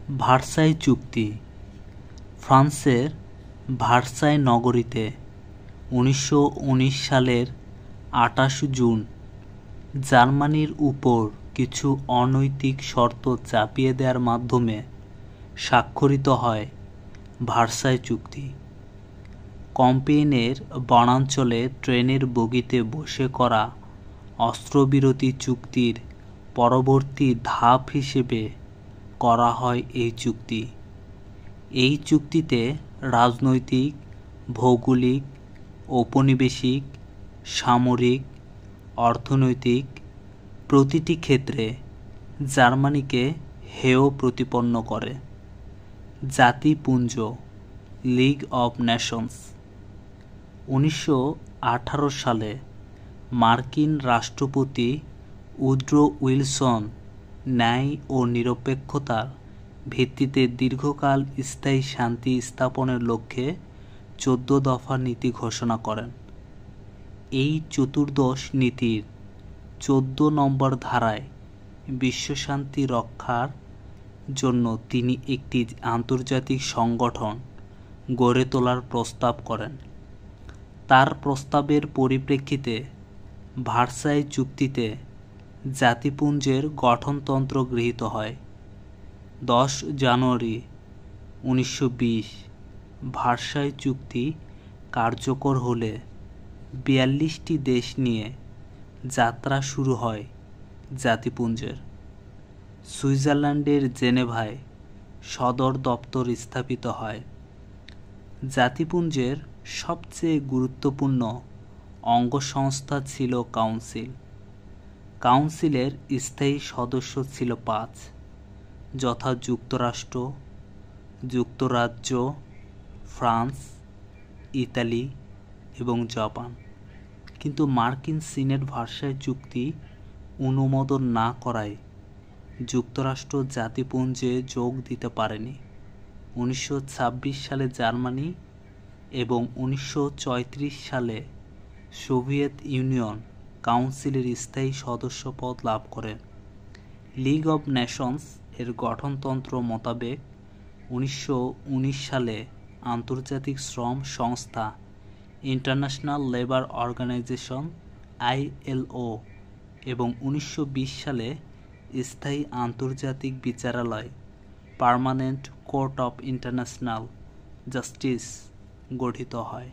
Versailles চুক্তি ফ্রান্সের Versailles নগরীতে 1919 সালের 28 জুন জার্মানির উপর কিছু অনৈতিক শর্ত চাপিয়ে দেওয়ার মাধ্যমে স্বাক্ষরিত হয় ভার্সাই চুক্তি। কম্পিয়েনের বনাঞ্চলে ট্রেনের বগিতে বসে করা অস্ত্রবিরতি চুক্তির পরবর্তী ধাপ হিসেবে করা হয় এই চুক্তি। এই চুক্তিতে রাজনৈতিক, ভৌগোলিক, ঔপনিবেশিক, সামরিক, অর্থনৈতিক প্রতিটি ক্ষেত্রে জার্মানিকে হেয় প্রতিপন্ন করে। জাতিপুঞ্জ লিগ অব নেশনস 1918 সালে মার্কিন রাষ্ট্রপতি উড্রো উইলসন ন্যায় ও নিরপেক্ষতার ভিত্তিতে দীর্ঘকাল স্থায়ী শান্তি স্থাপনের লক্ষ্যে 14 দফা নীতি ঘোষণা করেন। এই চতুর্দশ নীতির 14 নম্বর ধারায় বিশ্বশান্তি রক্ষার জন্য তিনি একটি আন্তর্জাতিক সংগঠন গড়ে তোলার প্রস্তাব করেন। তার প্রস্তাবের পরিপ্রেক্ষিতে ভার্সাই চুক্তিতে জাতিপুঞ্জের গঠনতন্ত্র গৃহীত হয়। 10 জানুয়ারি 1920 ভার্সাই চুক্তি কার্যকর হলে 42টি দেশ নিয়ে যাত্রা শুরু হয় জাতিপুঞ্জের। সুইজারল্যান্ডের জেনেভায় সদর দপ্তর স্থাপিত হয়। জাতিপুঞ্জের সবচেয়ে গুরুত্বপূর্ণ অঙ্গসংস্থা ছিল কাউন্সিল। কাউন্সিলের স্থায়ী সদস্য ছিল 5, যথা যুক্তরাষ্ট্র, যুক্তরাজ্য, ফ্রান্স, ইতালি এবং জাপান। কিন্তু মার্কিন সিনেট ভার্সাই চুক্তি অনুমোদন না করায় যুক্তরাষ্ট্র জাতিপুঞ্জে যোগ দিতে পারেনি। 1926 সালে জার্মানি এবং 1934 সালে সোভিয়েত ইউনিয়ন কাউন্সিলের স্থায়ী সদস্যপদ লাভ করে। লিগ অব নেশনস এর গঠনতন্ত্র মোতাবেক 1919 সালে আন্তর্জাতিক শ্রম সংস্থা ইন্টারন্যাশনাল লেবার অর্গানাইজেশন ILO এবং 1920 সালে স্থায়ী আন্তর্জাতিক বিচারালয় permanent court of international justice গঠিত হয়।